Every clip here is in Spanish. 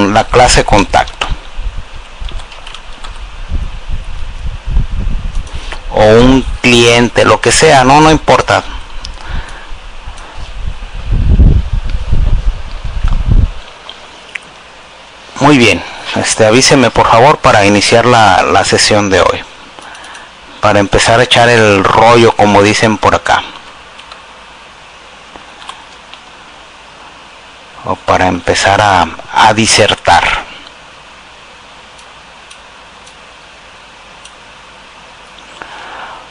con la clase contacto o un cliente, lo que sea, no importa. Muy bien, avíseme por favor para iniciar la sesión de hoy, para empezar a echar el rollo, como dicen por acá, o para empezar a disertar.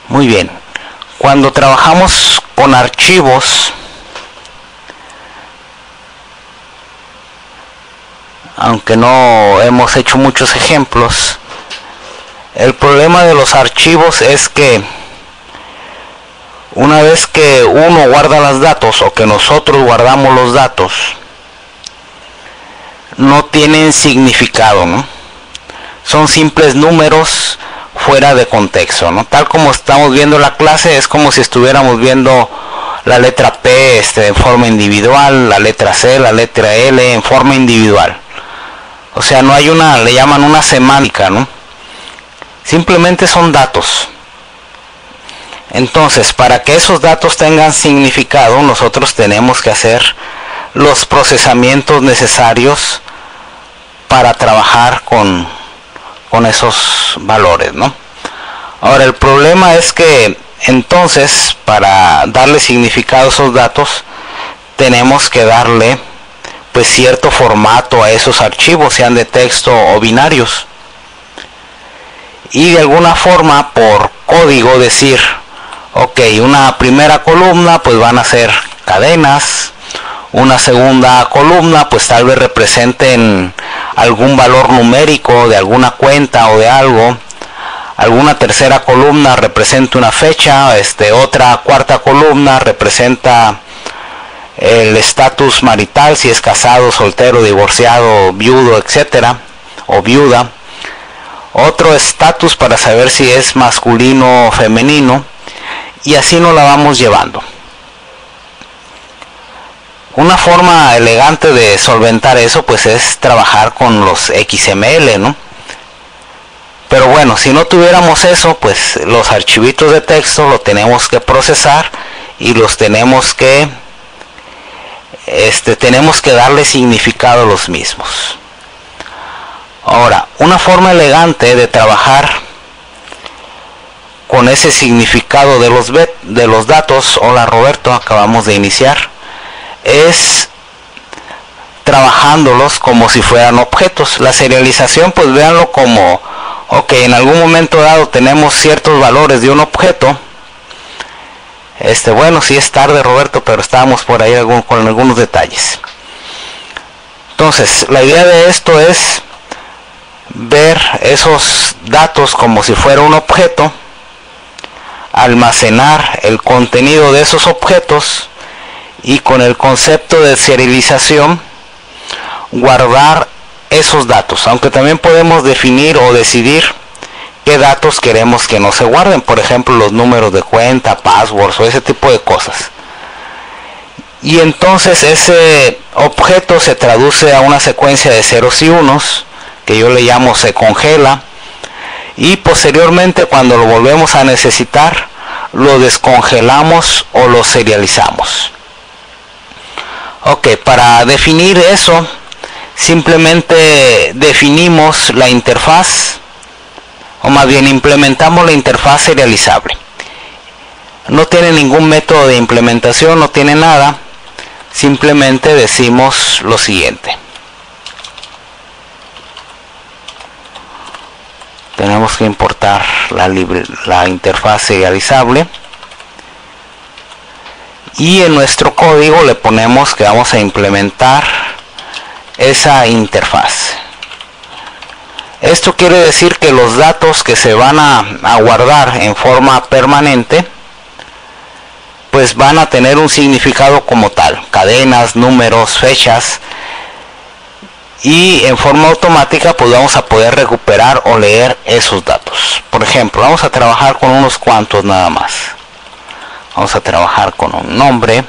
Muy bien, cuando trabajamos con archivos, aunque no hemos hecho muchos ejemplos, el problema de los archivos es que una vez que uno guarda los datos o que nosotros guardamos los datos, no tienen significado, ¿no? Son simples números fuera de contexto, ¿no? Tal como estamos viendo la clase, es como si estuviéramos viendo la letra P en forma individual, la letra C, la letra L en forma individual. O sea, no hay le llaman una semántica, ¿no? Simplemente son datos. Entonces, para que esos datos tengan significado, nosotros tenemos que hacer los procesamientos necesarios para trabajar con esos valores, ¿no? Ahora, el problema es que entonces, para darle significado a esos datos, tenemos que darle pues cierto formato a esos archivos, sean de texto o binarios, y de alguna forma por código decir, ok, una primera columna pues van a ser cadenas, una segunda columna pues tal vez representen algún valor numérico de alguna cuenta o de algo, alguna tercera columna representa una fecha, otra cuarta columna representa el estatus marital, si es casado, soltero, divorciado, viudo, etcétera, o viuda. Otro estatus para saber si es masculino o femenino, y así nos la vamos llevando. Una forma elegante de solventar eso pues es trabajar con los XML, ¿no? Pero bueno, si no tuviéramos eso, pues los archivitos de texto los tenemos que procesar y los tenemos que darle significado a los mismos. Ahora, una forma elegante de trabajar con ese significado de los datos, hola Roberto, acabamos de iniciar, es trabajándolos como si fueran objetos. La serialización pues véanlo como, ok, en algún momento dado tenemos ciertos valores de un objeto. Bueno, sí es tarde Roberto, pero estábamos por ahí con algunos detalles. Entonces, la idea de esto es ver esos datos como si fuera un objeto, almacenar el contenido de esos objetos y con el concepto de serialización guardar esos datos, aunque también podemos definir o decidir qué datos queremos que no se guarden, por ejemplo los números de cuenta, passwords o ese tipo de cosas. Y entonces ese objeto se traduce a una secuencia de ceros y unos que yo le llamo se congela, y posteriormente cuando lo volvemos a necesitar lo descongelamos o lo serializamos. Ok, para definir eso simplemente definimos la interfaz, o más bien implementamos la interfaz serializable. No tiene ningún método de implementación, no tiene nada, simplemente decimos lo siguiente. Tenemos que importar la interfaz serializable y en nuestro código le ponemos que vamos a implementar esa interfaz. Esto quiere decir que los datos que se van a guardar en forma permanente pues van a tener un significado como tal, cadenas, números, fechas, y en forma automática pues vamos a poder recuperar o leer esos datos. Por ejemplo, vamos a trabajar con unos cuantos nada más. Vamos a trabajar con un nombre,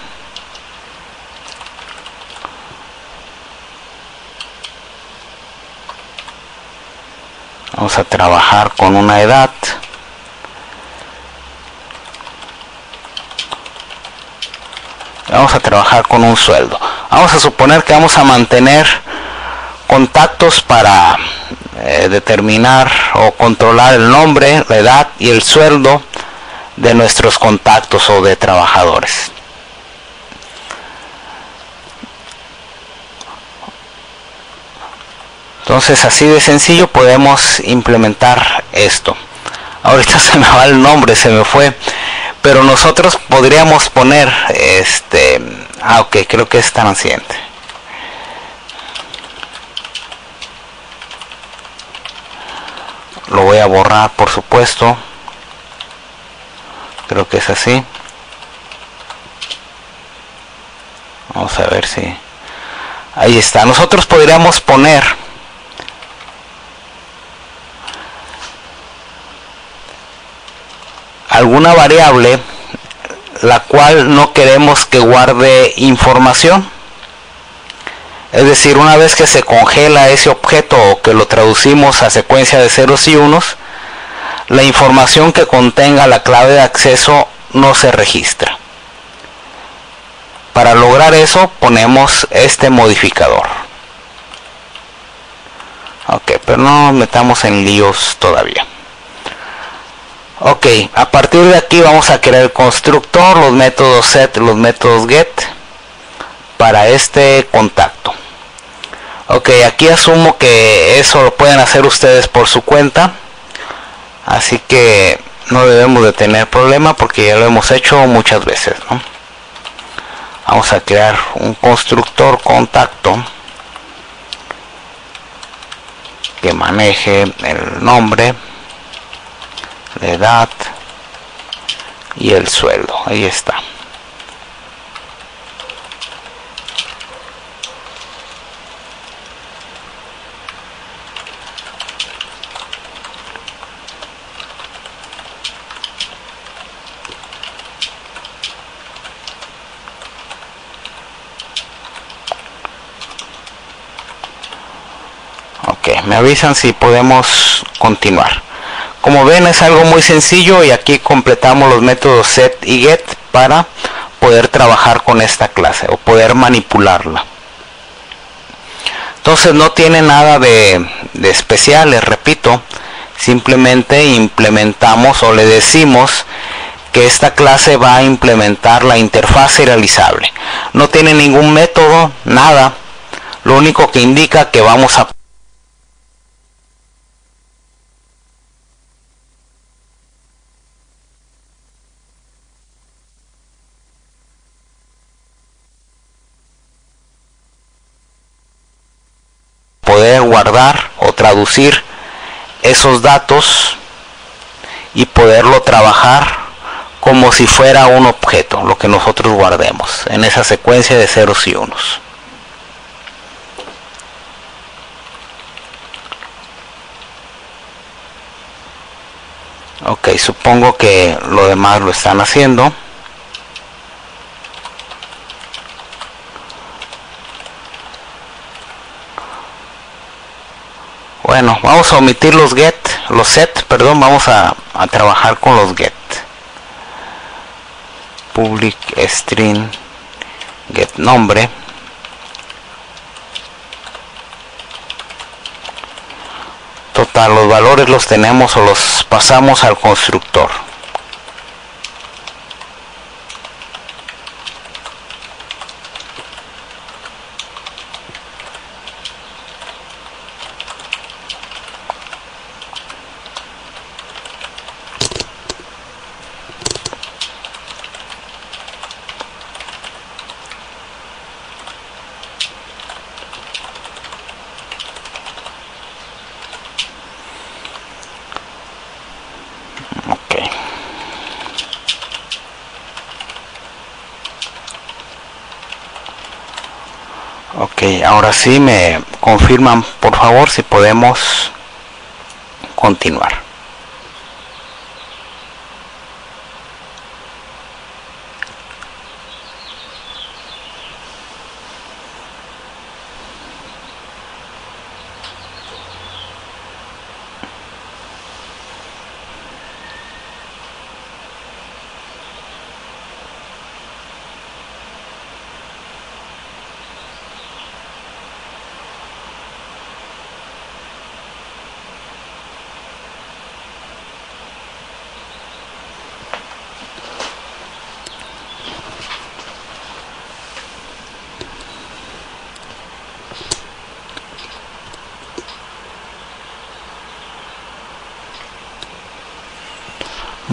Vamos a trabajar con una edad. Vamos a trabajar con un sueldo. Vamos a suponer que vamos a mantener contactos para determinar o controlar el nombre, la edad y el sueldo de nuestros contactos o de trabajadores. Entonces, así de sencillo podemos implementar esto. Ahorita se me va el nombre, se me fue, pero nosotros podríamos poner ok, creo que es transciente. Lo voy a borrar, por supuesto. Creo que es así. Vamos a ver si... Ahí está. Nosotros podríamos poner alguna variable la cual no queremos que guarde información. Es decir, una vez que se congela ese objeto o que lo traducimos a secuencia de ceros y unos, la información que contenga la clave de acceso no se registra. Para lograr eso ponemos este modificador. Ok, pero no nos metamos en líos todavía. Ok, a partir de aquí vamos a crear el constructor, los métodos set, los métodos get para este contacto. Ok, aquí asumo que eso lo pueden hacer ustedes por su cuenta, así que no debemos de tener problema porque ya lo hemos hecho muchas veces, ¿no? Vamos a crear un constructor contacto que maneje el nombre, la edad y el sueldo. Ahí está. Ok, me avisan si podemos continuar. Como ven, es algo muy sencillo y aquí completamos los métodos set y get para poder trabajar con esta clase o poder manipularla. Entonces no tiene nada de especial, les repito, simplemente implementamos o le decimos que esta clase va a implementar la interfaz serializable. No tiene ningún método, nada, lo único que indica que vamos a poder guardar o traducir esos datos y poderlo trabajar como si fuera un objeto, lo que nosotros guardemos en esa secuencia de ceros y unos. Ok, supongo que lo demás lo están haciendo. Bueno, vamos a omitir los set, perdón, vamos a trabajar con los get. Public string get nombre. Total, los valores los tenemos o los pasamos al constructor. Ok, ahora sí me confirman por favor si podemos continuar.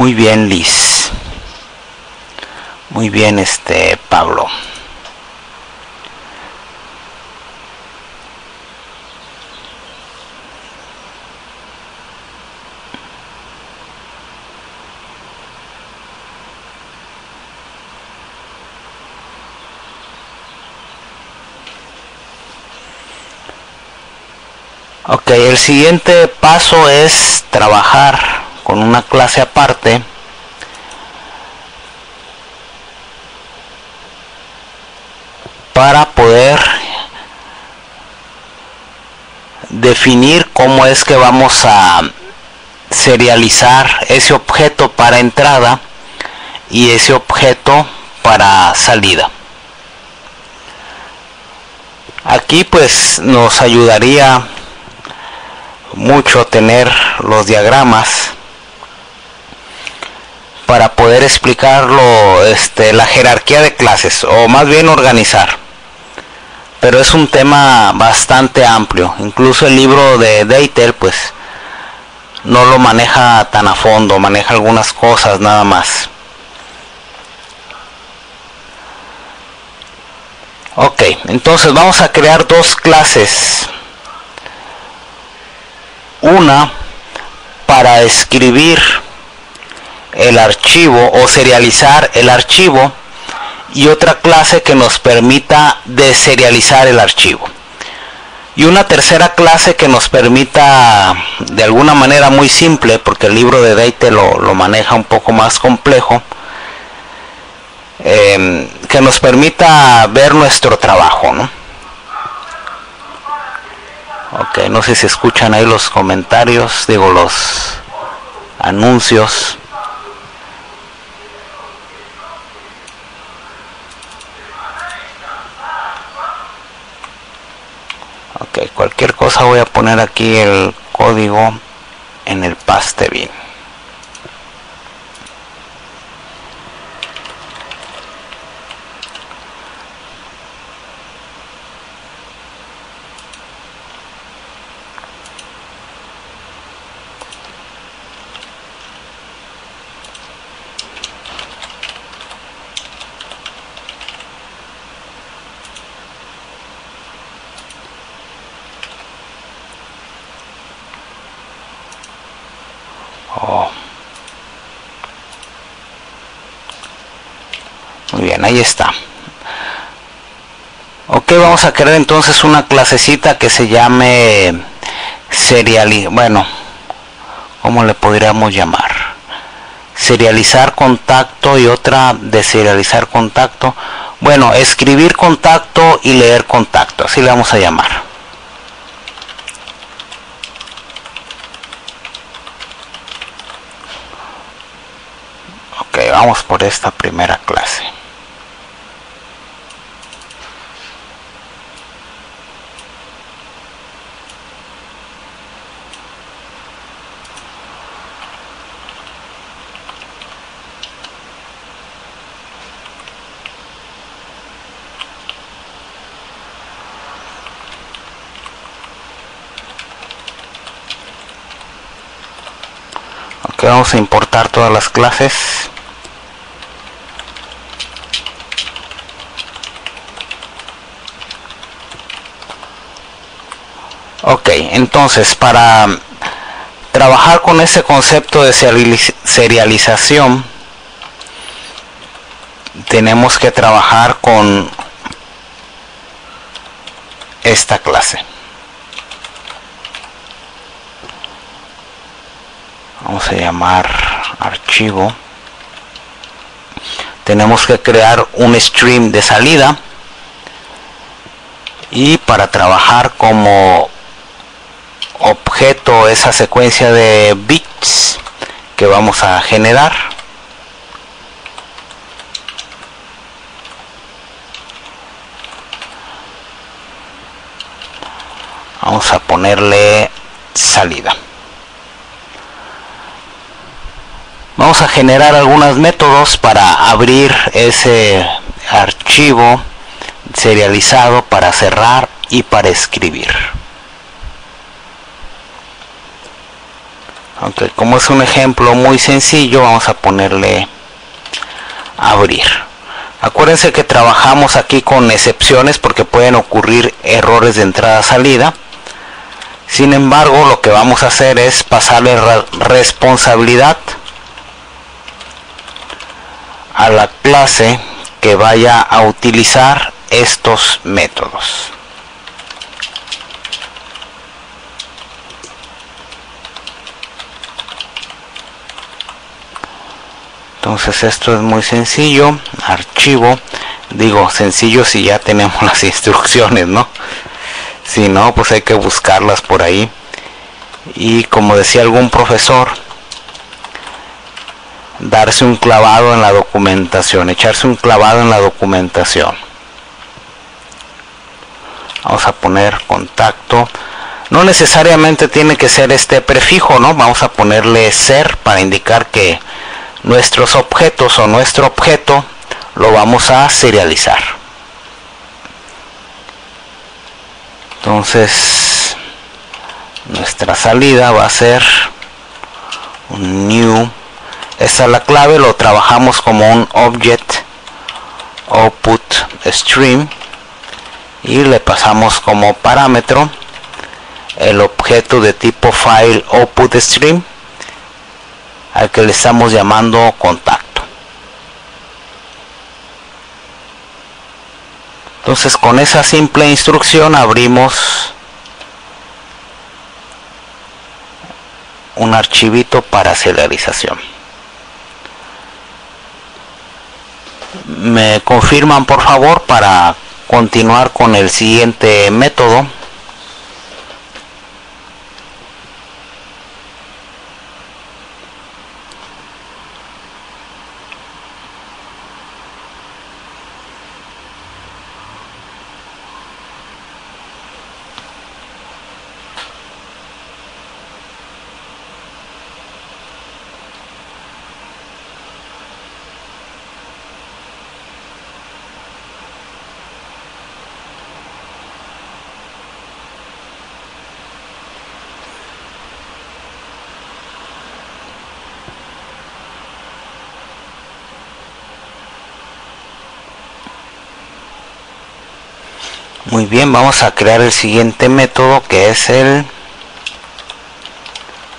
Muy bien, Liz. Muy bien, Pablo. Ok, el siguiente paso es trabajar con una clase aparte para poder definir cómo es que vamos a serializar ese objeto para entrada y ese objeto para salida. Aquí pues nos ayudaría mucho tener los diagramas para poder explicarlo, la jerarquía de clases, o más bien organizar. Pero es un tema bastante amplio. Incluso el libro de Deitel pues no lo maneja tan a fondo, maneja algunas cosas nada más. Ok, entonces vamos a crear dos clases. Una para escribir el archivo o serializar el archivo, y otra clase que nos permita deserializar el archivo, y una tercera clase que nos permita, de alguna manera muy simple, porque el libro de Deitel lo maneja un poco más complejo, que nos permita ver nuestro trabajo, ¿no? Ok, no sé si escuchan ahí los comentarios, digo los anuncios. Ok, cualquier cosa voy a poner aquí el código en el Pastebin. Muy bien, ahí está. Ok, vamos a crear entonces una clasecita que se llame bueno, ¿cómo le podríamos llamar? Serializar contacto, y otra de serializar contacto. Bueno, escribir contacto y leer contacto, así le vamos a llamar. Ok, vamos por esta primera clase. Ok, vamos a importar todas las clases. Ok, entonces para trabajar con ese concepto de serialización tenemos que trabajar con esta clase. Vamos a llamar archivo. Tenemos que crear un stream de salida, y para trabajar como objeto esa secuencia de bits que vamos a generar, vamos a ponerle salida. Vamos a generar algunos métodos para abrir ese archivo serializado, para cerrar y para escribir. aunque como es un ejemplo muy sencillo, vamos a ponerle abrir. Acuérdense que trabajamos aquí con excepciones porque pueden ocurrir errores de entrada-salida. Sin embargo, lo que vamos a hacer es pasarle responsabilidad a la clase que vaya a utilizar estos métodos. Entonces esto es muy sencillo. Archivo, digo sencillo si ya tenemos las instrucciones, ¿no? Si no, pues hay que buscarlas por ahí. Y como decía algún profesor, darse un clavado en la documentación, echarse un clavado en la documentación. Vamos a poner contacto. No necesariamente tiene que ser este prefijo, ¿no? Vamos a ponerle ser para indicar que nuestros objetos o nuestro objeto lo vamos a serializar. Entonces nuestra salida va a ser un new. Esta es la clave, lo trabajamos como un object output stream y le pasamos como parámetro el objeto de tipo file output stream al que le estamos llamando contacto. Entonces con esa simple instrucción abrimos un archivito para serialización. Me confirman por favor para continuar con el siguiente método. Muy bien, vamos a crear el siguiente método que es el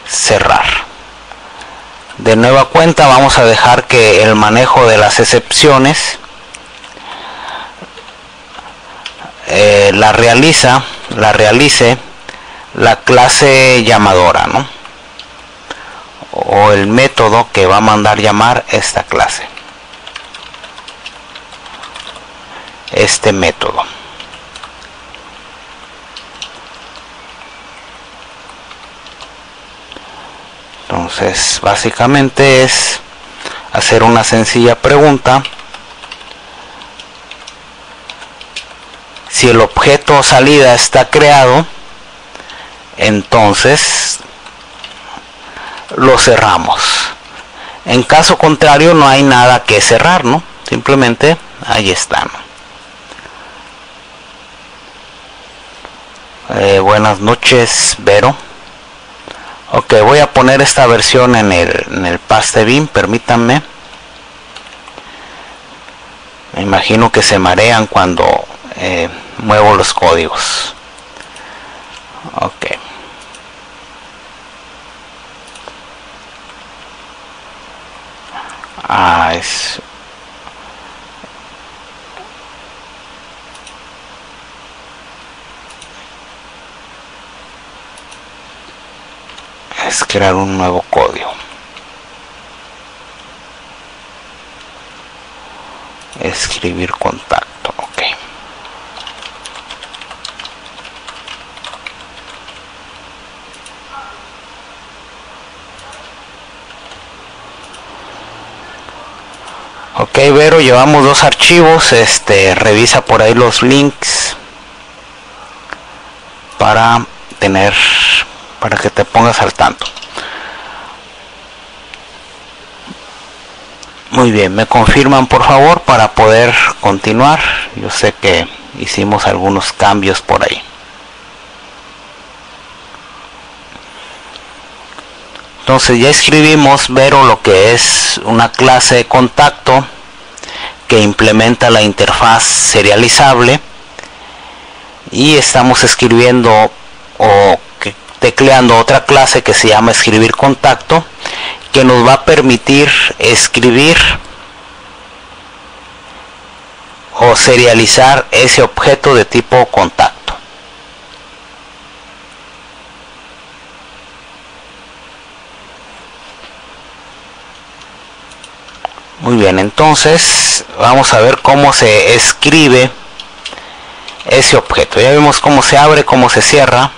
cerrar. De nueva cuenta vamos a dejar que el manejo de las excepciones la realice la clase llamadora, ¿no? O el método que va a mandar llamar esta clase, este método. Entonces básicamente es hacer una sencilla pregunta: si el objeto salida está creado, entonces lo cerramos. En caso contrario no hay nada que cerrar, ¿no? Simplemente ahí está, ¿no? Buenas noches, Vero. Ok, voy a poner esta versión en el Pastebin, permítanme. Me imagino que se marean cuando muevo los códigos. Ok. Es crear un nuevo código. Escribir contacto. Ok. Ok, Vero, llevamos dos archivos. Revisa por ahí los links para que te pongas al tanto. Muy bien, me confirman por favor para poder continuar. Yo sé que hicimos algunos cambios por ahí. Entonces ya escribimos Vero, lo que es una clase de contacto que implementa la interfaz serializable, y estamos escribiendo o tecleando otra clase que se llama escribir contacto, que nos va a permitir escribir o serializar ese objeto de tipo contacto. Muy bien, entonces vamos a ver cómo se escribe ese objeto. Ya vemos cómo se abre, cómo se cierra.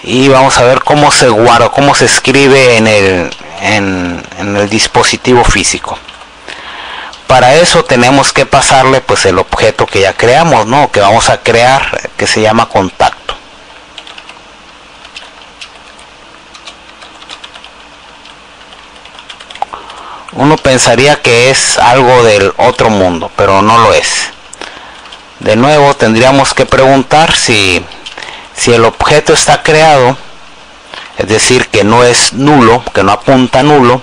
Y vamos a ver cómo se guarda, cómo se escribe en el dispositivo físico. Para eso tenemos que pasarle pues el objeto que ya creamos, ¿no? Que vamos a crear, que se llama contacto. Uno pensaría que es algo del otro mundo, pero no lo es. De nuevo tendríamos que preguntar si el objeto está creado, es decir, que no es nulo, que no apunta a nulo.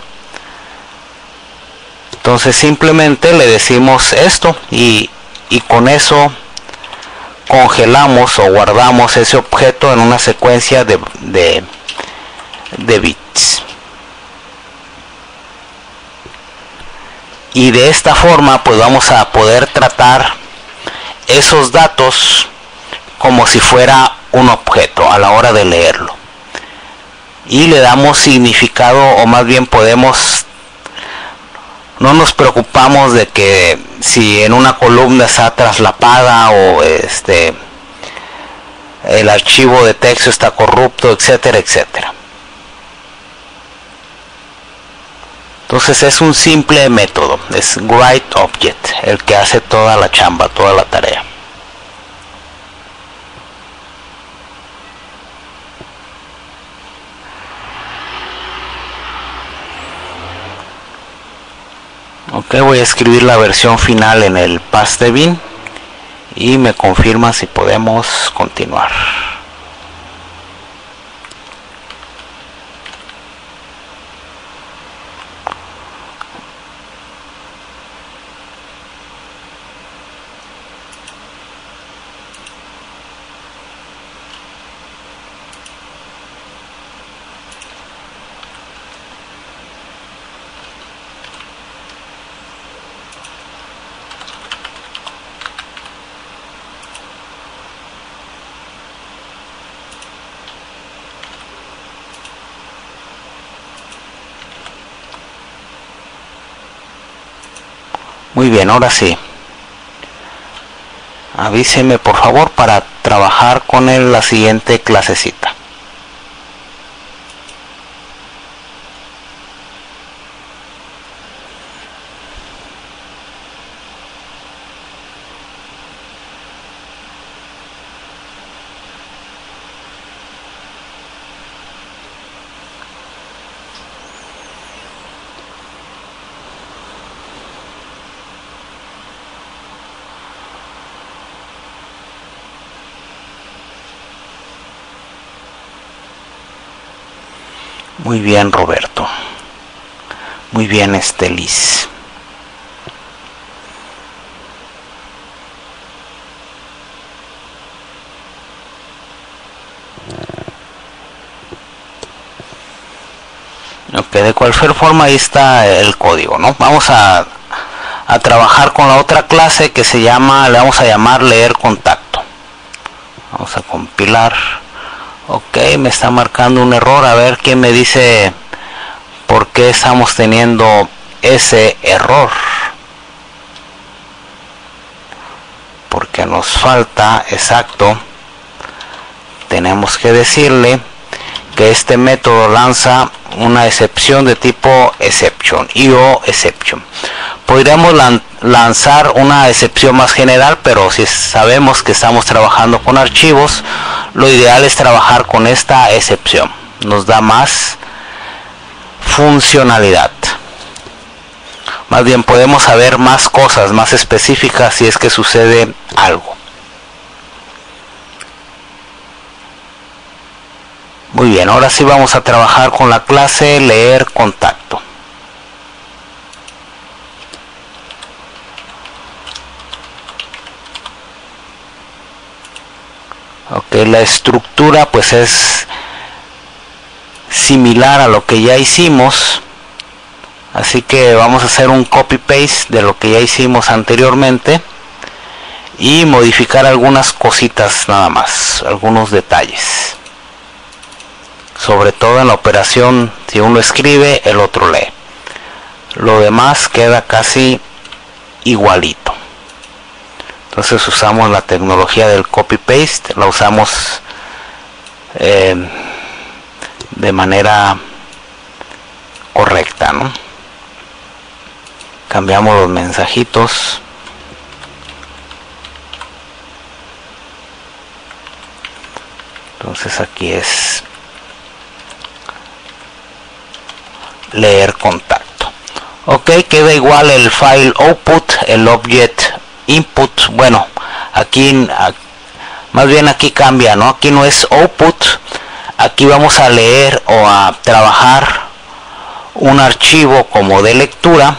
Entonces simplemente le decimos esto y con eso congelamos o guardamos ese objeto en una secuencia de bits. Y de esta forma pues vamos a poder tratar esos datos como si fuera un objeto a la hora de leerlo. Y le damos significado, o más bien no nos preocupamos de que si en una columna está traslapada o el archivo de texto está corrupto, etcétera, etcétera. Entonces es un simple método, es writeObject el que hace toda la chamba, toda la tarea. Ok, voy a escribir la versión final en el pastebin y me confirma si podemos continuar. Muy bien, ahora sí. Avíseme por favor para trabajar con la siguiente clasecita. Muy bien, Roberto. Muy bien, Liz. Ok, de cualquier forma ahí está el código, ¿no? Vamos a trabajar con la otra clase que le vamos a llamar leer contacto. Vamos a compilar. Ok, me está marcando un error. A ver qué me dice por qué estamos teniendo ese error. Porque nos falta, exacto, tenemos que decirle que este método lanza una excepción de tipo exception, IO exception. Podríamos lanzar una excepción más general, pero si sabemos que estamos trabajando con archivos, lo ideal es trabajar con esta excepción. Nos da más funcionalidad. Más bien podemos saber más cosas más específicas si es que sucede algo. Muy bien, ahora sí vamos a trabajar con la clase leer contacto. Ok, la estructura pues es similar a lo que ya hicimos, así que vamos a hacer un copy paste de lo que ya hicimos anteriormente y modificar algunas cositas nada más, algunos detalles, sobre todo en la operación. Si uno escribe, el otro lee, lo demás queda casi igualito. Entonces usamos la tecnología del copy paste, la usamos de manera correcta, ¿no? Cambiamos los mensajitos. Entonces aquí es leer contacto. Ok, queda igual el file output, el object input. Bueno, aquí más bien aquí cambia, ¿no? Aquí no es output, aquí vamos a leer o a trabajar un archivo como de lectura,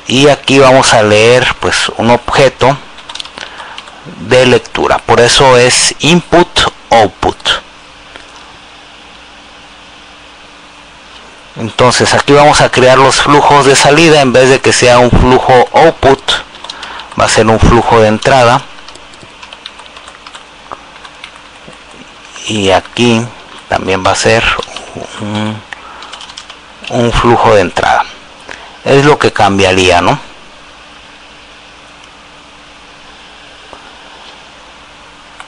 y aquí vamos a leer pues un objeto de lectura. Por eso es input output. Entonces aquí vamos a crear los flujos de salida. En vez de que sea un flujo output, va a ser un flujo de entrada, y aquí también va a ser un flujo de entrada. Es lo que cambiaría, ¿no?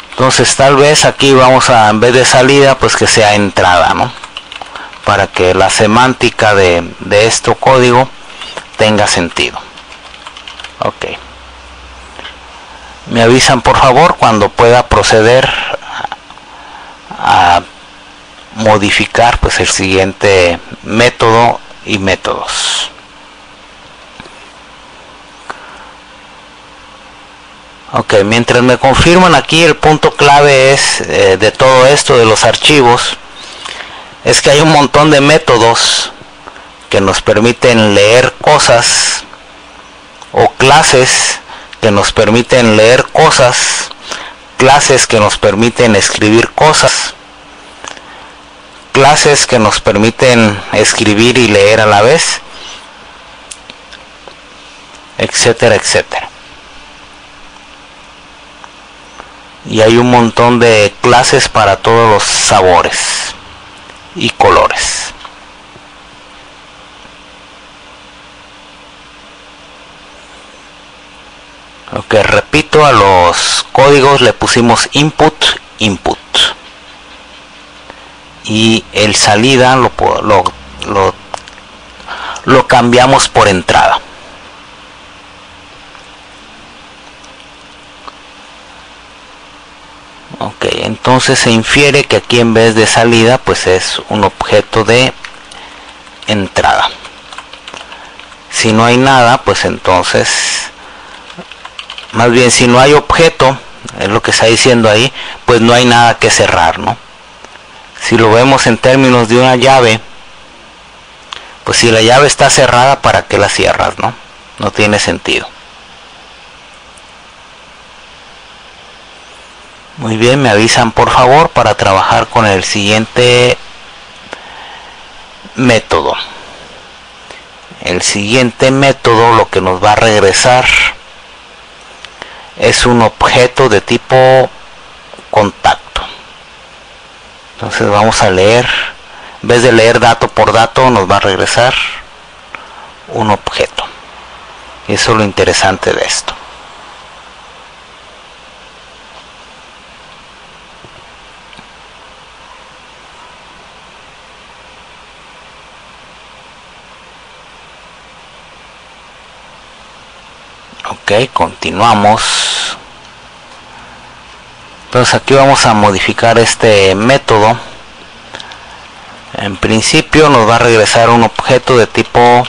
Entonces tal vez aquí vamos a, en vez de salida, pues que sea entrada, ¿no? Para que la semántica de este código tenga sentido. Ok. Me avisan por favor cuando pueda proceder a modificar pues el siguiente método y métodos. Ok, mientras me confirman aquí, el punto clave es de todo esto de los archivos, es que hay un montón de métodos que nos permiten leer cosas, o clases que nos permiten leer cosas, clases que nos permiten escribir cosas, clases que nos permiten escribir y leer a la vez, etcétera, etcétera. Y hay un montón de clases para todos los sabores y colores. Ok, repito, a los códigos le pusimos input, y el salida lo cambiamos por entrada. Ok, entonces se infiere que aquí en vez de salida pues es un objeto de entrada. Si no hay nada, pues entonces, más bien si no hay objeto, es lo que está diciendo ahí, pues no hay nada que cerrar, ¿no? Si lo vemos en términos de una llave, pues si la llave está cerrada, ¿para qué la cierras, no? No tiene sentido. Muy bien, me avisan por favor para trabajar con el siguiente método. El siguiente método lo que nos va a regresar es un objeto de tipo contacto. Entonces vamos a leer, en vez de leer dato por dato, nos va a regresar un objeto. Y eso es lo interesante de esto. Ok, continuamos. Entonces aquí vamos a modificar este método. En principio nos va a regresar un objeto de tipo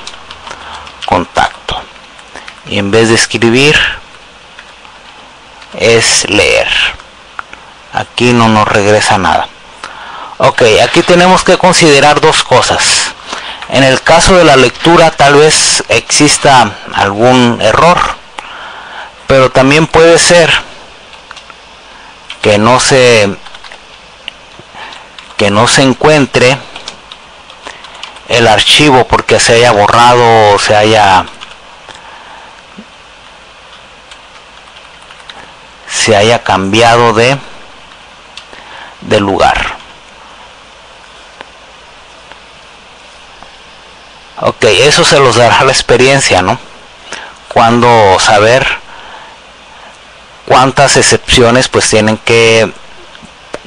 y en vez de escribir es leer. Aquí no nos regresa nada. Ok, aquí tenemos que considerar dos cosas. En el caso de la lectura tal vez exista algún error, pero también puede ser que no se encuentre el archivo porque se haya borrado o se haya cambiado de lugar. Ok, eso se los dará la experiencia, ¿no? Cuando saber cuántas excepciones pues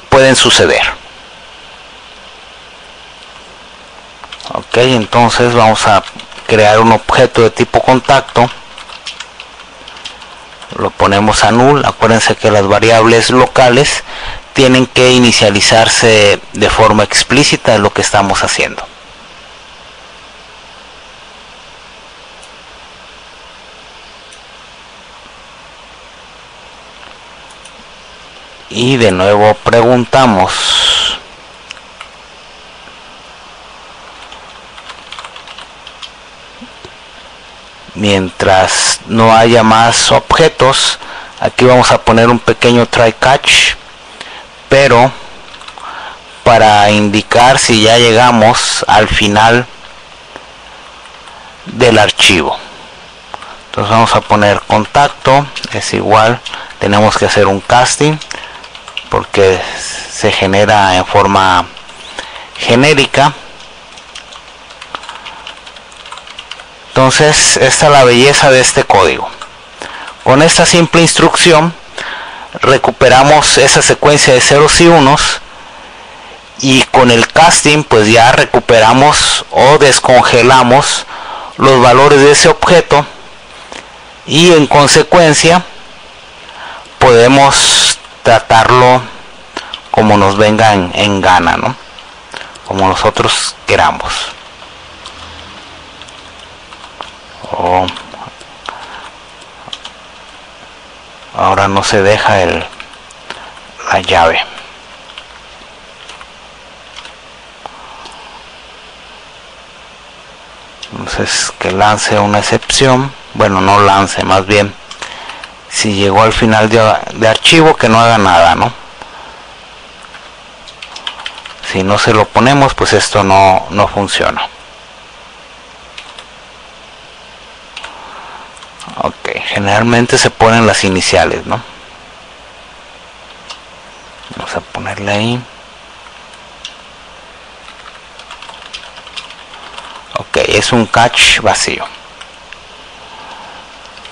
pueden suceder. Ok, entonces vamos a crear un objeto de tipo contacto. Lo ponemos a null. Acuérdense que las variables locales tienen que inicializarse de forma explícita, es lo que estamos haciendo. Y de nuevo preguntamos mientras no haya más objetos. Aquí vamos a poner un pequeño try catch, pero para indicar si ya llegamos al final del archivo. Entonces vamos a poner contacto es igual, tenemos que hacer un casting porque se genera en forma genérica. Entonces esta es la belleza de este código. Con esta simple instrucción recuperamos esa secuencia de ceros y unos, y con el casting pues ya recuperamos o descongelamos los valores de ese objeto, y en consecuencia podemos tratarlo como nos venga en gana, ¿no? Como nosotros queramos. Ahora no se deja la llave. Entonces que lance una excepción. Bueno, no lance, más bien si llegó al final de archivo, que no haga nada, ¿no? Si no se lo ponemos, pues esto no funciona. Ok, generalmente se ponen las iniciales, ¿no? Vamos a ponerle ahí. Ok, es un catch vacío.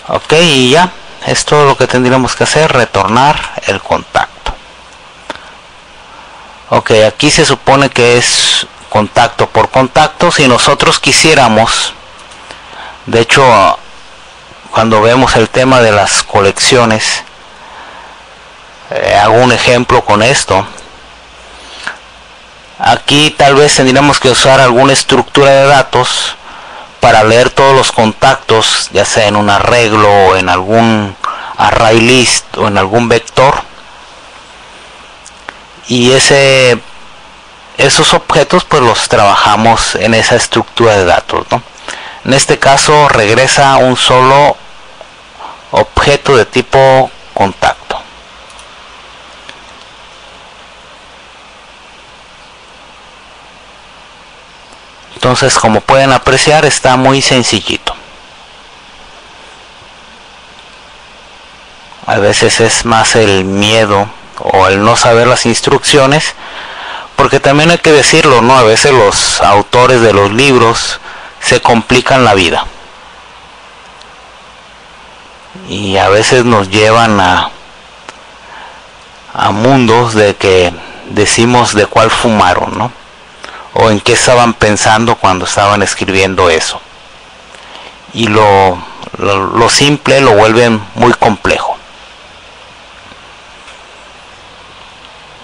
Ok, y ya, es todo lo que tendríamos que hacer, retornar el contacto. Ok, aquí se supone que es contacto por contacto. Si nosotros quisiéramos, de hecho, cuando vemos el tema de las colecciones, hago un ejemplo con esto. Aquí tal vez tendríamos que usar alguna estructura de datos para leer todos los contactos, ya sea en un arreglo o en algún array list o en algún vector, y esos objetos pues los trabajamos en esa estructura de datos, ¿no? En este caso regresa un solo objeto de tipo contacto. Entonces, como pueden apreciar, está muy sencillito. A veces es más el miedo o el no saber las instrucciones, porque también hay que decirlo, ¿no? A veces los autores de los libros se complican la vida y a veces nos llevan a mundos de que decimos de cuál fumaron, ¿no? O en qué estaban pensando cuando estaban escribiendo eso, y lo simple lo vuelven muy complejo.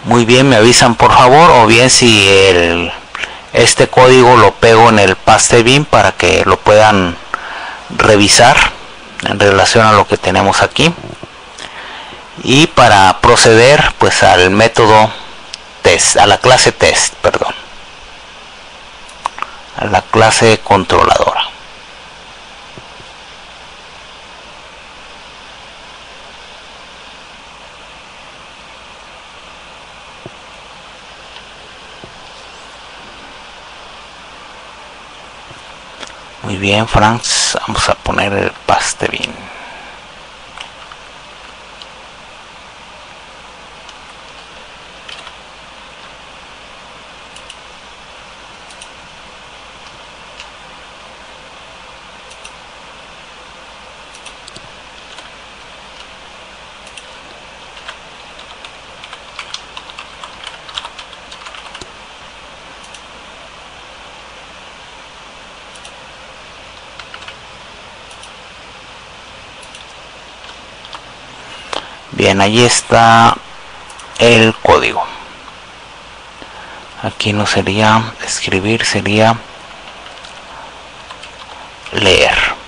Muy bien, me avisan por favor, o bien si este código lo pego en el paste bin para que lo puedan revisar. en relación a lo que tenemos aquí. Y para proceder pues al método test, a la clase test, perdón, a la clase controladora. Muy bien, Franz, vamos a poner el paste bin. Bien, allí está el código. Aquí no sería escribir, sería leer.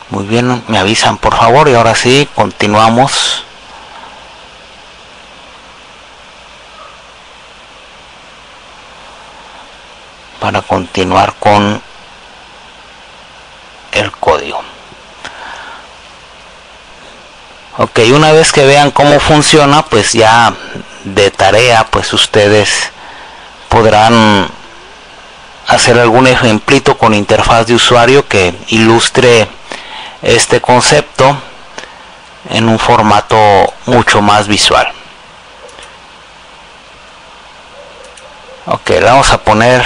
Muy bien, me avisan por favor y ahora sí, continuamos. Para continuar con el código. Ok, una vez que vean cómo funciona, pues ya de tarea, pues ustedes podrán hacer algún ejemplito con interfaz de usuario que ilustre este concepto en un formato mucho más visual. Ok, le vamos a poner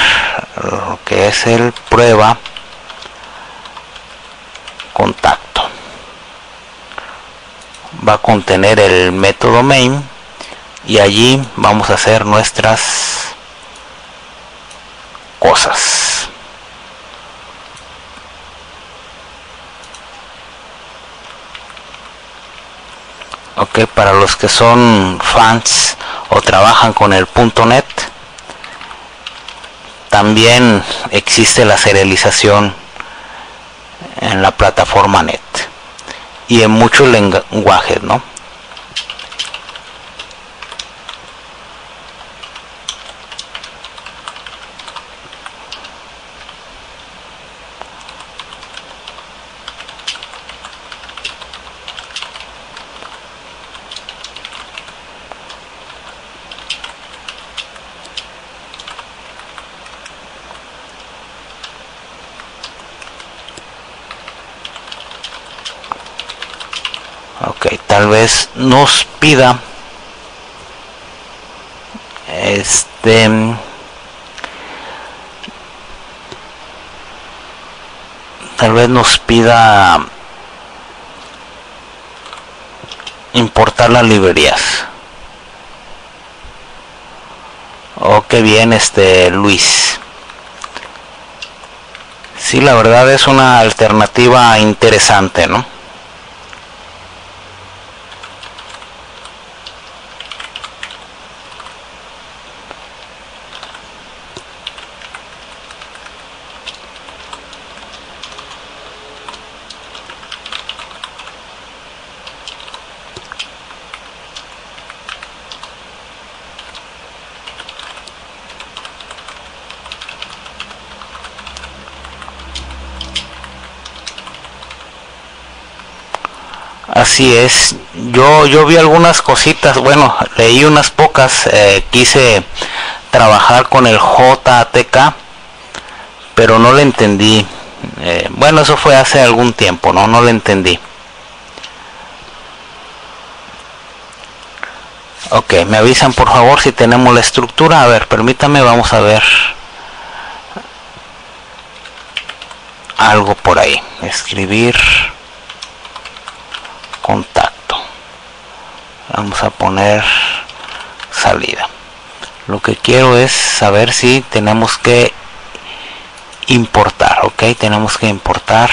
lo que es el prueba contacto. Va a contener el método main y allí vamos a hacer nuestras cosas. Ok, para los que son fans o trabajan con el .NET, también existe la serialización en la plataforma .NET y en muchos lenguajes, ¿no? Ok, tal vez nos pida tal vez nos pida importar las librerías. Oh, qué bien, Luis. Sí, la verdad es una alternativa interesante, ¿no? Así es, yo vi algunas cositas, bueno, leí unas pocas, quise trabajar con el JATK, pero no le entendí. Bueno, eso fue hace algún tiempo, no le entendí. Ok, me avisan por favor si tenemos la estructura. A ver, permítame, vamos a ver algo por ahí. Escribir contacto. Vamos a poner salida. Lo que quiero es saber si tenemos que importar. Ok, tenemos que importar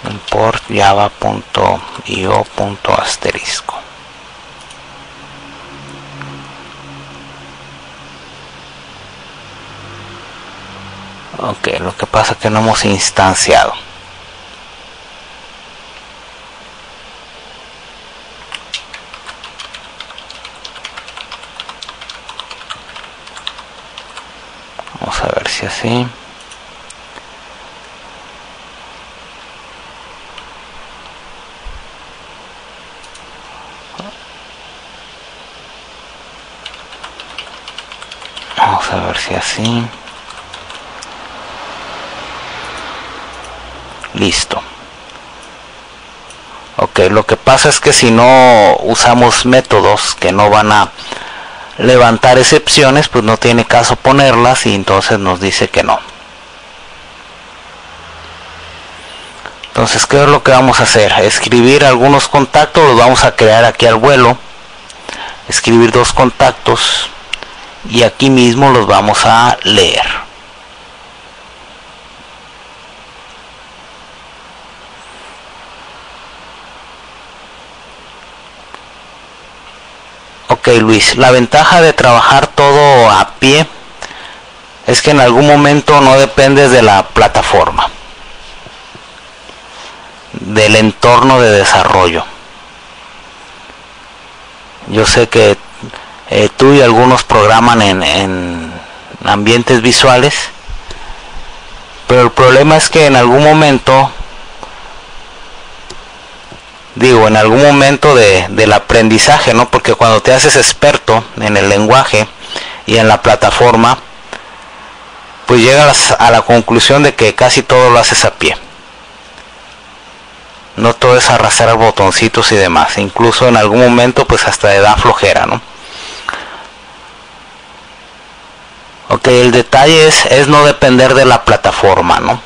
import java.io.asterisco. Ok, lo que pasa es que no hemos instanciado. Vamos a ver si así. Vamos a ver si así. Listo. Ok, lo que pasa es que si no usamos métodos que no van a levantar excepciones, pues no tiene caso ponerlas y entonces nos dice que no. Entonces, ¿qué es lo que vamos a hacer? Escribir algunos contactos, los vamos a crear aquí al vuelo. Escribir dos contactos y aquí mismo los vamos a leer. Ok, Luis, la ventaja de trabajar todo a pie es que en algún momento no dependes de la plataforma, del entorno de desarrollo. Yo sé que tú y algunos programan en ambientes visuales, pero el problema es que en algún momento, en algún momento del aprendizaje, ¿no? Porque cuando te haces experto en el lenguaje y en la plataforma, pues llegas a la conclusión de que casi todo lo haces a pie. No todo es arrastrar botoncitos y demás. Incluso en algún momento pues hasta te da flojera, ¿no? Ok, el detalle es no depender de la plataforma, ¿no?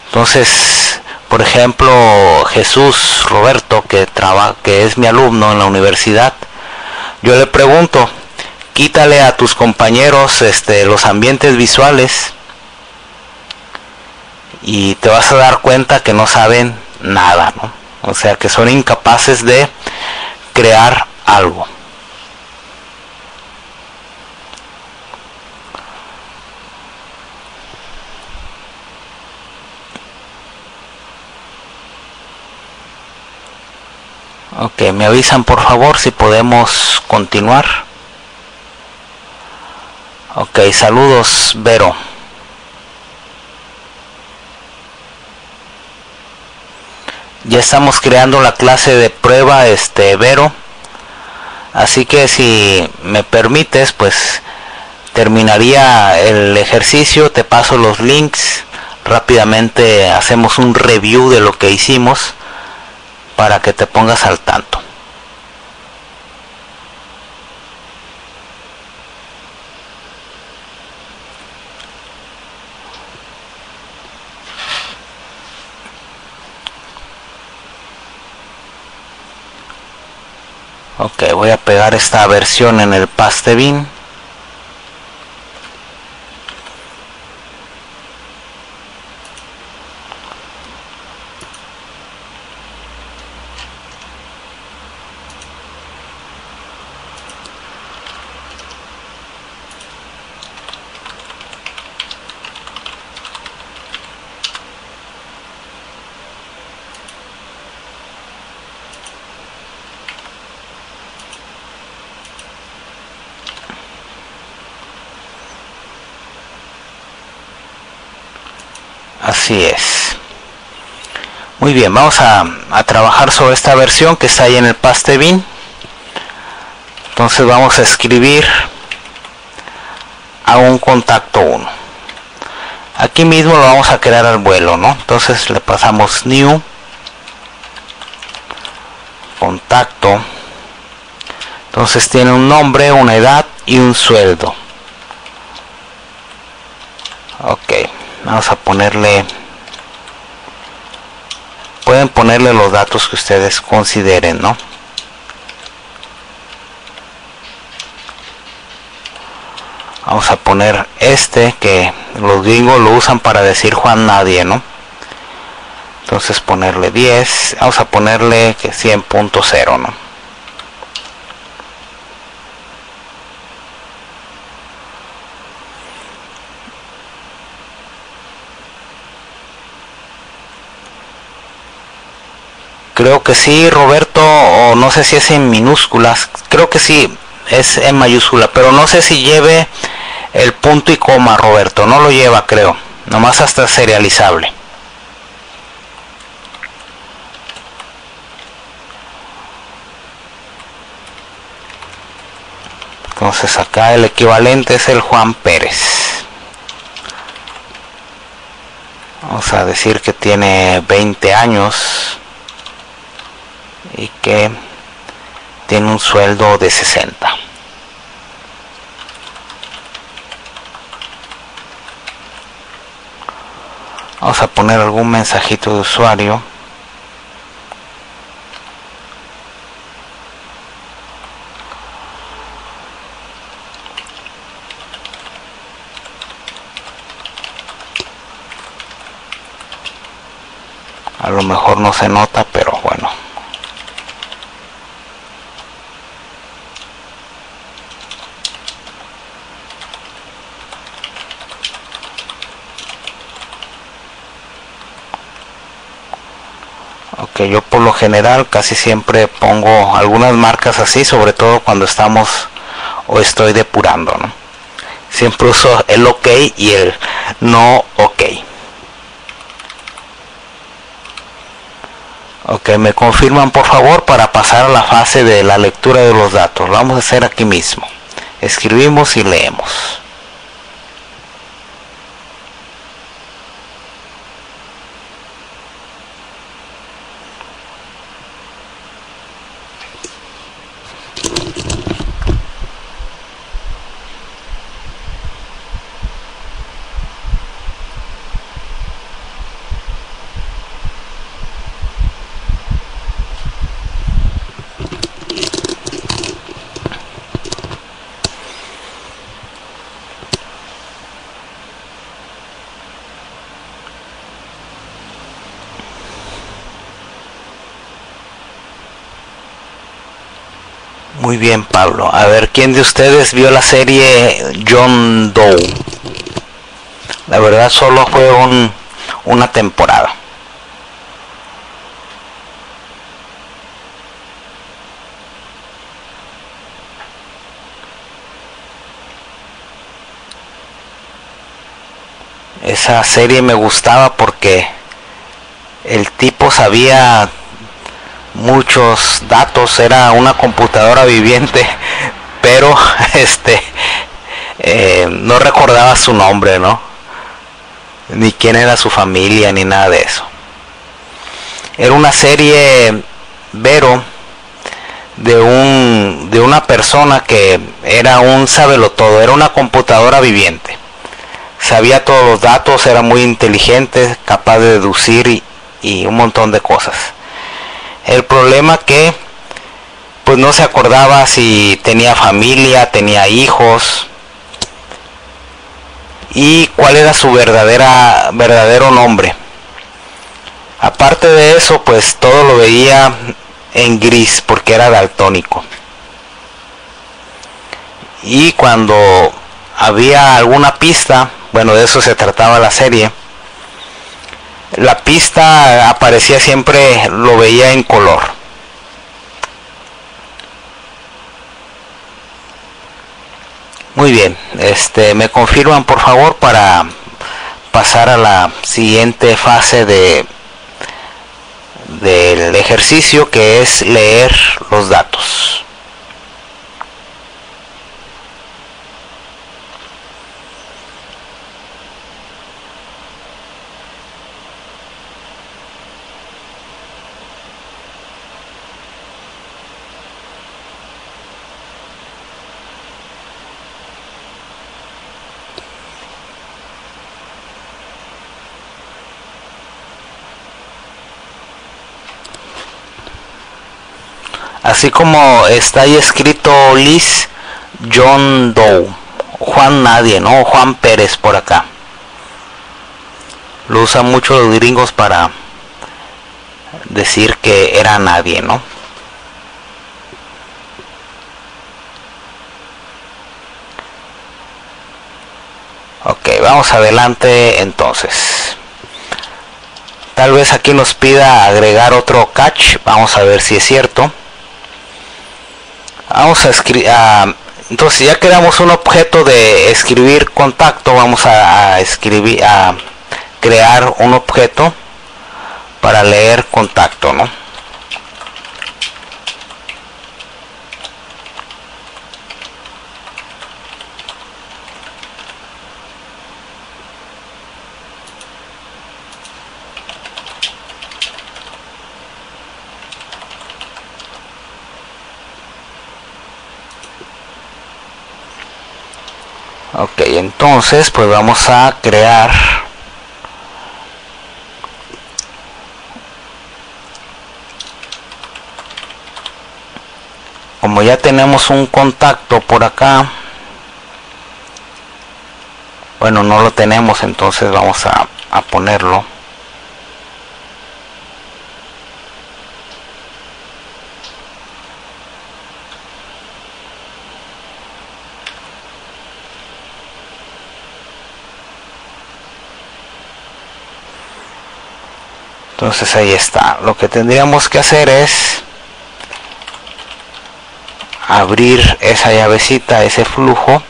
Entonces, por ejemplo, Jesús Roberto, que es mi alumno en la universidad, yo le pregunto, quítale a tus compañeros los ambientes visuales y te vas a dar cuenta que no saben nada, ¿no? O sea, que son incapaces de crear algo. Ok, me avisan por favor si podemos continuar. Ok, saludos, Vero. Ya estamos creando la clase de prueba, Vero. Así que si me permites, pues terminaría el ejercicio, te paso los links, rápidamente hacemos un review de lo que hicimos para que te pongas al tanto. Ok, voy a pegar esta versión en el Pastebin. Así es. Muy bien, vamos a trabajar sobre esta versión que está ahí en el Pastebin. Entonces vamos a escribir a un contacto 1. Aquí mismo lo vamos a crear al vuelo, ¿no? Entonces le pasamos new contacto. Entonces tiene un nombre, una edad y un sueldo. Ok, vamos a ponerle, pueden ponerle los datos que ustedes consideren, ¿no? Vamos a poner este, que los gringos lo usan para decir Juan Nadie, ¿no? Entonces ponerle 10, vamos a ponerle que 100.0, ¿no? Creo que sí, Roberto, o no sé si es en minúsculas, creo que sí, es en mayúscula, pero no sé si lleve el punto y coma, Roberto, no lo lleva, creo, nomás hasta serializable. Entonces acá el equivalente es el Juan Pérez. Vamos a decir que tiene 20 años y que tiene un sueldo de 60. Vamos a poner algún mensajito de usuario. A lo mejor no se nota, pero bueno. Ok, yo por lo general casi siempre pongo algunas marcas así, sobre todo cuando estamos o estoy depurando, ¿no? Siempre uso el OK y el no OK. Ok, me confirman por favor para pasar a la fase de la lectura de los datos. Lo vamos a hacer aquí mismo. Escribimos y leemos. Muy bien, Pablo. A ver, ¿quién de ustedes vio la serie John Doe? La verdad solo fue una temporada. Esa serie me gustaba porque el tipo sabía muchos datos, era una computadora viviente, pero no recordaba su nombre, ¿no? Ni quién era su familia, ni nada de eso. Era una serie, Vero, de una persona que era un sabelotodo, era una computadora viviente. Sabía todos los datos, era muy inteligente, capaz de deducir y un montón de cosas. El problema que pues no se acordaba si tenía familia, tenía hijos y cuál era su verdadero nombre. Aparte de eso, pues todo lo veía en gris porque era daltónico. Y cuando había alguna pista, bueno, de eso se trataba la serie, la pista aparecía siempre, lo veía en color. Muy bien, me confirman por favor para pasar a la siguiente fase del ejercicio, que es leer los datos. Así como está ahí escrito Liz John Doe Juan nadie, ¿no? Juan Pérez por acá. Lo usan mucho los gringos para decir que era nadie, ¿no? Ok, vamos adelante entonces. Tal vez aquí nos pida agregar otro catch. Vamos a ver si es cierto. Vamos a escribir. Entonces ya creamos un objeto de escribir contacto. Vamos a crear un objeto para leer contacto, ¿no? Ok, entonces pues vamos a crear como ya tenemos un contacto por acá. Bueno, no lo tenemos, entonces vamos a ponerlo. Entonces ahí está. Lo que tendríamos que hacer es abrir esa llavecita, ese flujo,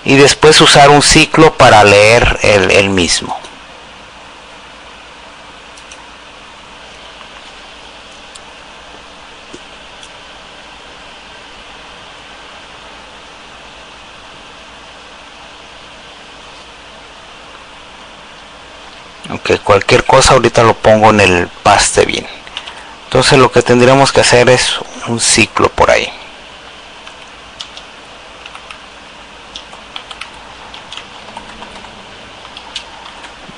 y después usar un ciclo para leer el mismo. Ok, cualquier cosa ahorita lo pongo en el paste bin. Entonces lo que tendríamos que hacer es un ciclo por ahí.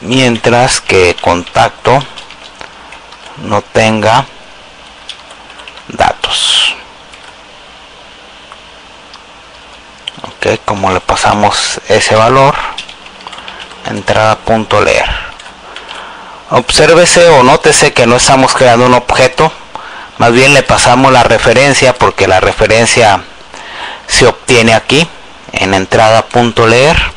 Mientras que contacto no tenga datos. Ok, como le pasamos ese valor, entrada.leer. Obsérvese o nótese que no estamos creando un objeto, más bien le pasamos la referencia, porque la referencia se obtiene aquí en entrada.leer.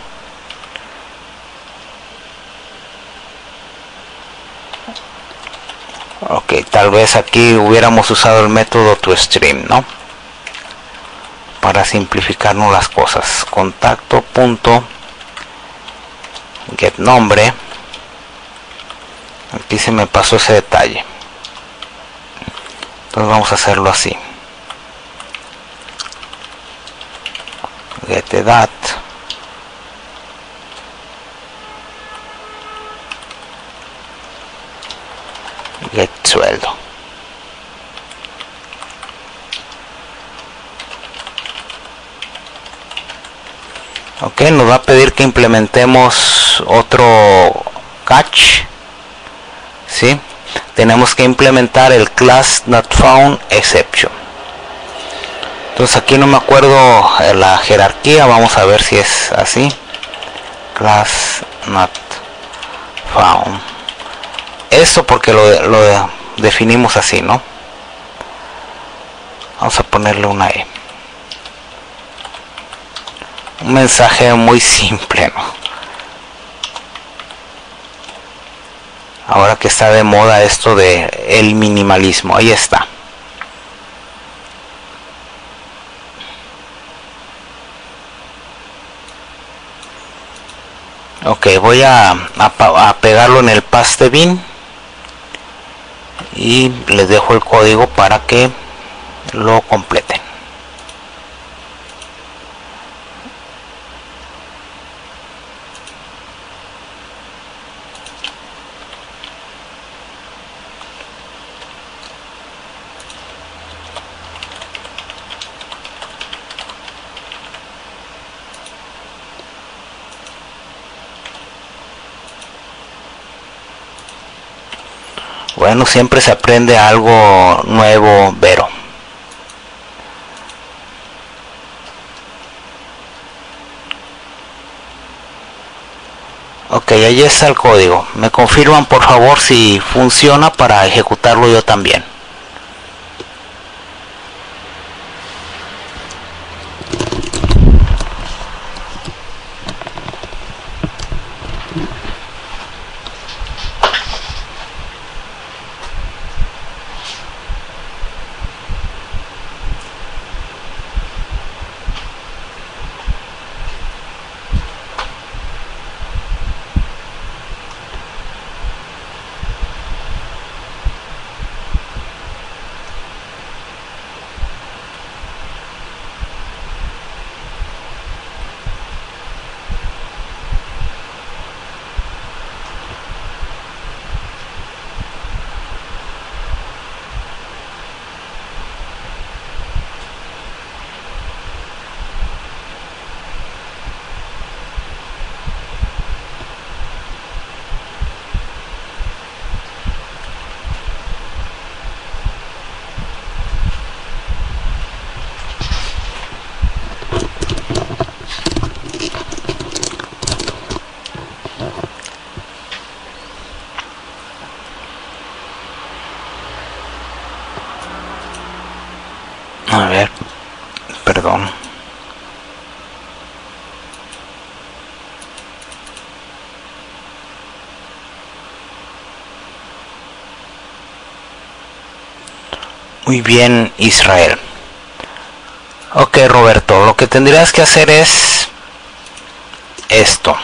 Ok, tal vez aquí hubiéramos usado el método toString, ¿no? Para simplificarnos las cosas. Contacto.getNombre. Aquí se me pasó ese detalle. Entonces vamos a hacerlo así. GetDat. GetSueldo. Ok, nos va a pedir que implementemos otro catch. ¿Sí? Tenemos que implementar el class not found exception. Entonces aquí no me acuerdo la jerarquía, vamos a ver si es así. Class not found. Esto porque lo definimos así, ¿no? Vamos a ponerle una E. Un mensaje muy simple, ¿no? Ahora que está de moda esto de el minimalismo, ahí está. Ok, voy a pegarlo en el paste bin y les dejo el código para que lo completen. Bueno, siempre se aprende algo nuevo, Vero. Ok, ahí está el código. Me confirman por favor si funciona para ejecutarlo yo también. A ver, perdón. Muy bien, Israel. Ok, Roberto, lo que tendrías que hacer es esto.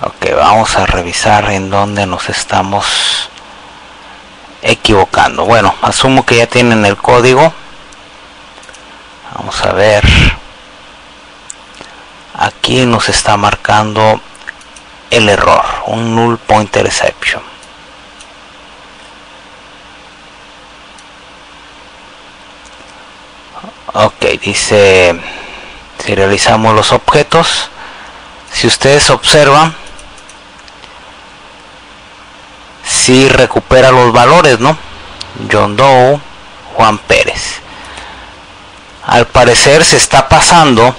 Ok, vamos a revisar en dónde nos estamos equivocando. Bueno, asumo que ya tienen el código. Vamos a ver. Aquí nos está marcando el error, un null pointer exception. Ok, dice si realizamos los objetos, si ustedes observan, si recupera los valores, ¿no? John Doe, Juan Pérez. Al parecer se está pasando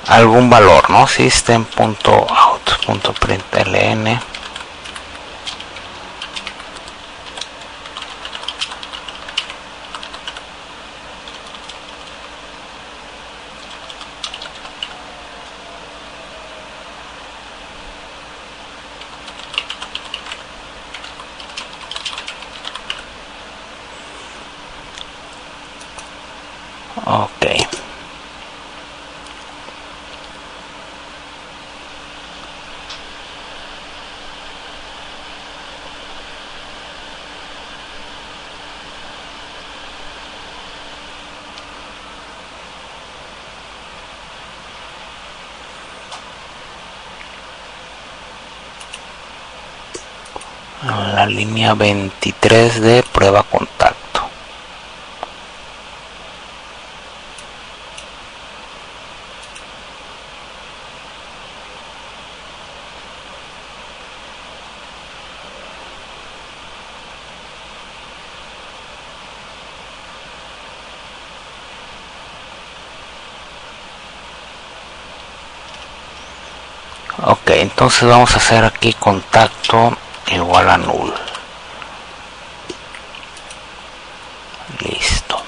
algún valor, ¿no? System.out.println. Ok. La línea 23 de prueba contacto. Ok, entonces vamos a hacer aquí contacto igual a null. Listo.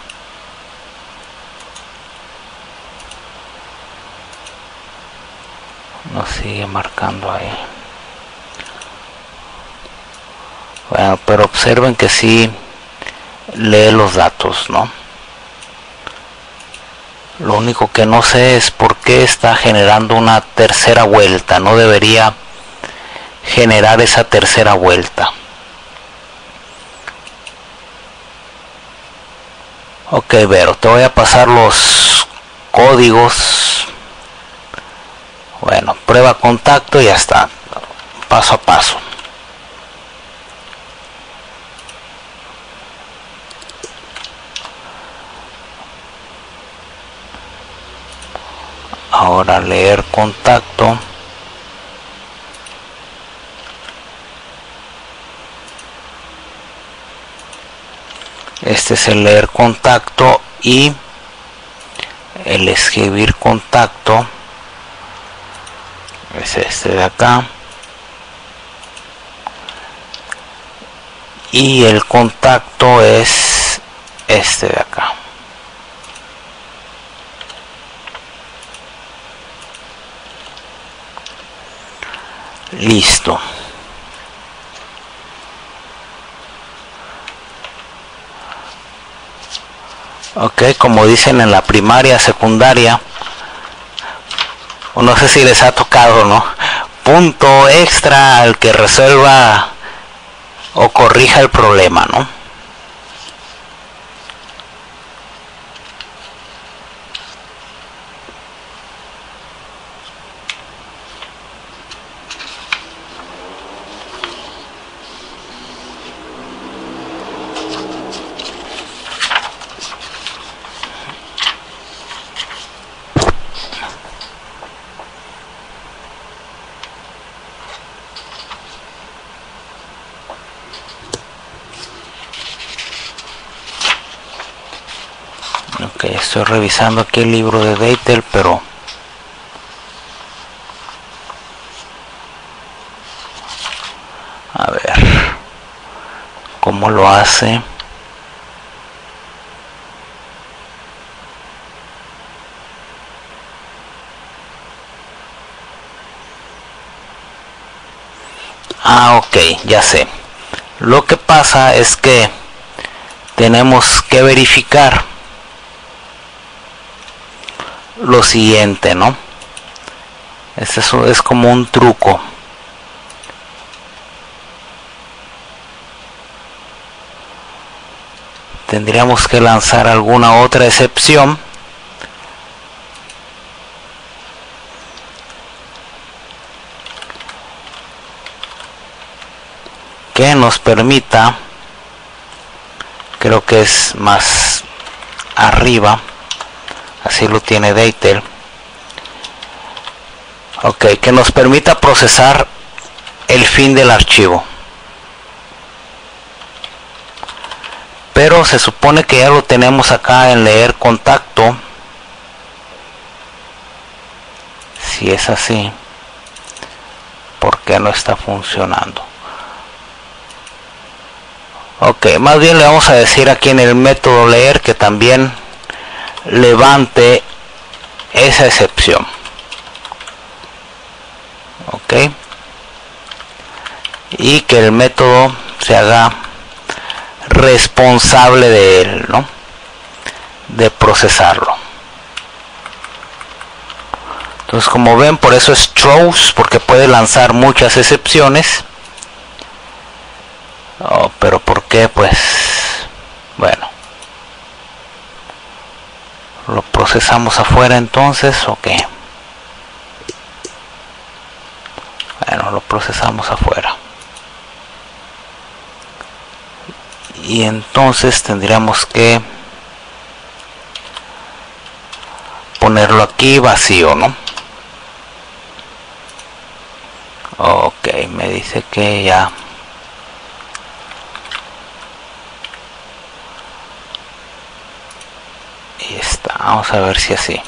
Nos sigue marcando ahí. Bueno, pero observen que sí lee los datos, ¿no? Lo único que no sé es por qué está generando una tercera vuelta. No debería generar esa tercera vuelta. Ok, Vero, te voy a pasar los códigos. Bueno, prueba contacto y ya está. paso a paso. Ahora leer contacto. Este es el leer contacto, y el escribir contacto es este de acá, y el contacto es este de acá. Listo. Ok, como dicen en la primaria, secundaria, o no sé si les ha tocado, ¿no? Punto extra al que resuelva o corrija el problema, ¿no? Ok, estoy revisando aquí el libro de Deitel, pero a ver cómo lo hace. Ah, ok, ya sé. Lo que pasa es que tenemos que verificar lo siguiente, ¿no? Eso es como un truco. Tendríamos que lanzar alguna otra excepción que nos permita, creo que es más arriba, así lo tiene Deitel. Ok, que nos permita procesar el fin del archivo. Pero se supone que ya lo tenemos acá en leer contacto. Si es así, ¿por qué no está funcionando? Ok, más bien le vamos a decir aquí en el método leer que también levante esa excepción. Ok, y que el método se haga responsable de él, ¿no? De procesarlo. Entonces, como ven, por eso es throws, porque puede lanzar muchas excepciones. Oh, pero ¿por qué? Pues bueno, lo procesamos afuera entonces, ¿o qué? Bueno, lo procesamos afuera. Y entonces tendríamos que ponerlo aquí vacío, ¿no? Ok, me dice que ya. Y está, vamos a ver si así.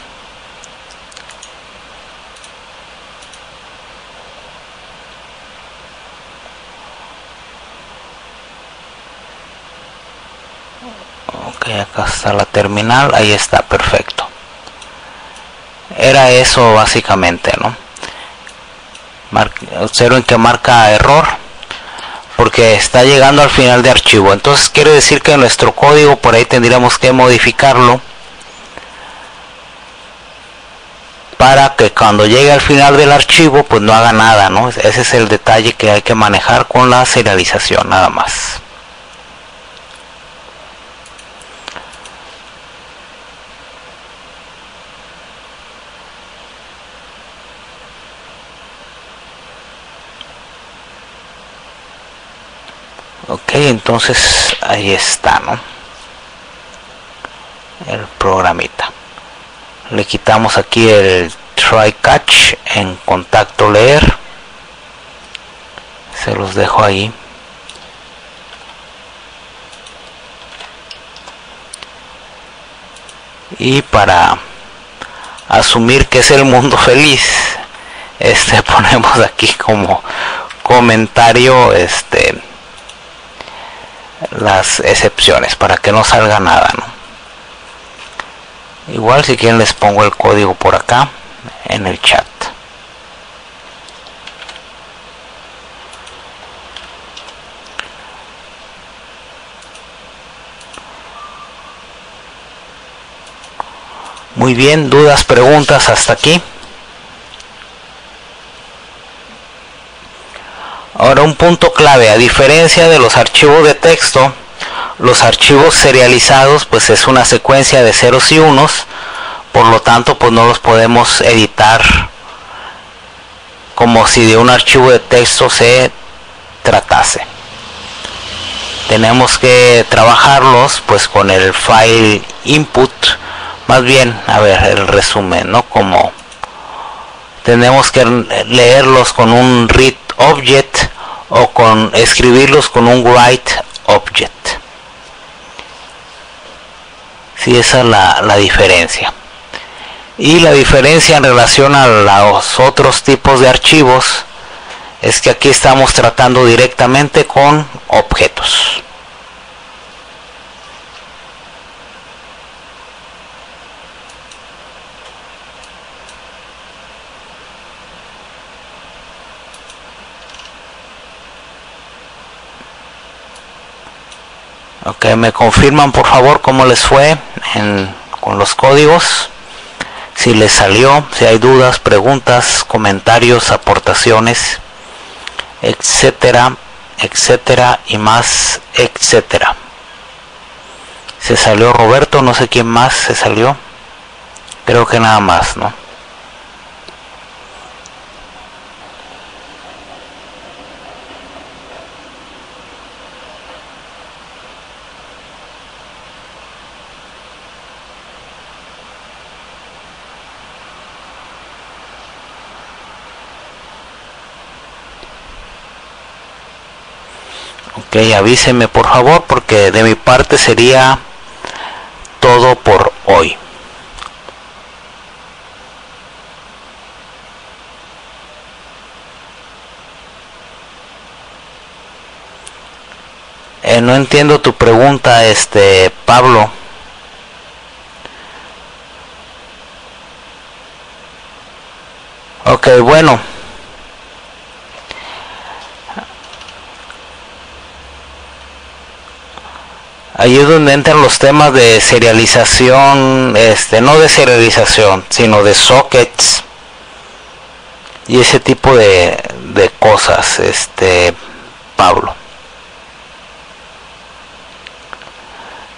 Ok, acá está la terminal, ahí está, perfecto. Era eso básicamente, ¿no? Observen que marca error porque está llegando al final de archivo. Entonces quiere decir que nuestro código por ahí tendríamos que modificarlo para que cuando llegue al final del archivo pues no haga nada, ¿no? Ese es el detalle que hay que manejar con la serialización, nada más. Ok, entonces ahí está, ¿no? El programita. Le quitamos aquí el try catch en contacto leer. Se los dejo ahí. Y para asumir que es el mundo feliz, ponemos aquí como comentario las excepciones para que no salga nada, ¿no? Igual si quieren les pongo el código por acá en el chat. Muy bien, dudas, preguntas hasta aquí. Ahora un punto clave: a diferencia de los archivos de texto, los archivos serializados pues es una secuencia de ceros y unos, por lo tanto pues no los podemos editar como si de un archivo de texto se tratase. Tenemos que trabajarlos pues con el file input, más bien, a ver, el resumen, ¿no? Como tenemos que leerlos con un read object o con escribirlos con un write object. Sí, esa es la diferencia. Y la diferencia en relación a los otros tipos de archivos es que aquí estamos tratando directamente con objetos. Ok, me confirman por favor cómo les fue con los códigos, si les salió, si hay dudas, preguntas, comentarios, aportaciones, etcétera, etcétera y más, etcétera. Se salió Roberto, no sé quién más se salió, creo que nada más, ¿no? Ok, avísenme por favor, porque de mi parte sería todo por hoy. No entiendo tu pregunta, Pablo. Ok, bueno. Ahí es donde entran los temas de serialización, no de serialización, sino de sockets y ese tipo de cosas, Pablo.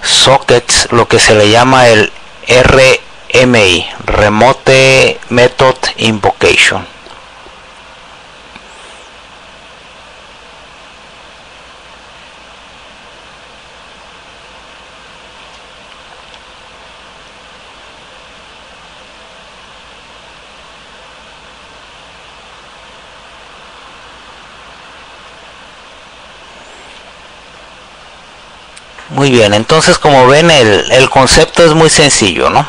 Sockets, lo que se le llama el RMI, Remote Method Invocation. Muy bien, entonces como ven el concepto es muy sencillo, ¿no?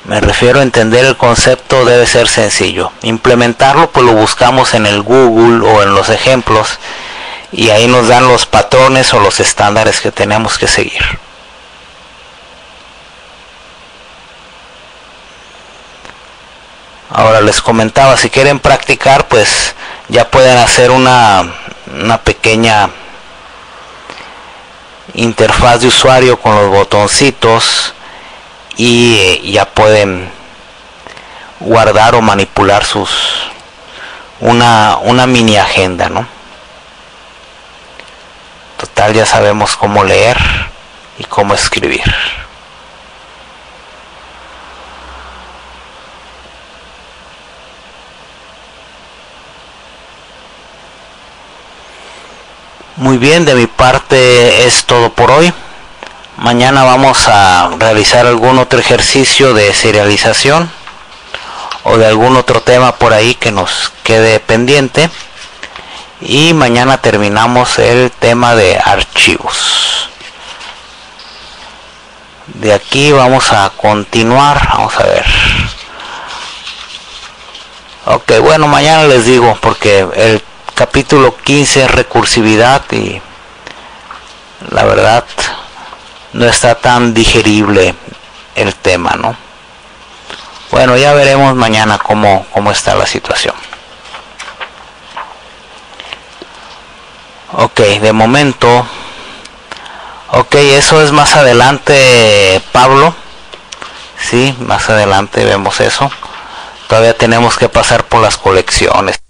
Me refiero a entender el concepto debe ser sencillo. Implementarlo pues lo buscamos en el Google o en los ejemplos y ahí nos dan los patrones o los estándares que tenemos que seguir. Ahora les comentaba, si quieren practicar pues ya pueden hacer una pequeña interfaz de usuario con los botoncitos y ya pueden guardar o manipular una mini agenda, ¿no? Total, ya sabemos cómo leer y cómo escribir. Muy bien, de mi parte es todo por hoy. Mañana vamos a realizar algún otro ejercicio de serialización o de algún otro tema por ahí que nos quede pendiente. Y mañana terminamos el tema de archivos. De aquí vamos a continuar. Vamos a ver. Ok, bueno, mañana les digo, porque el capítulo 15 es recursividad y la verdad no está tan digerible el tema, ¿no? Bueno, ya veremos mañana cómo está la situación. Ok, de momento. Ok, eso es más adelante, Pablo. Sí, más adelante vemos eso. Todavía tenemos que pasar por las colecciones.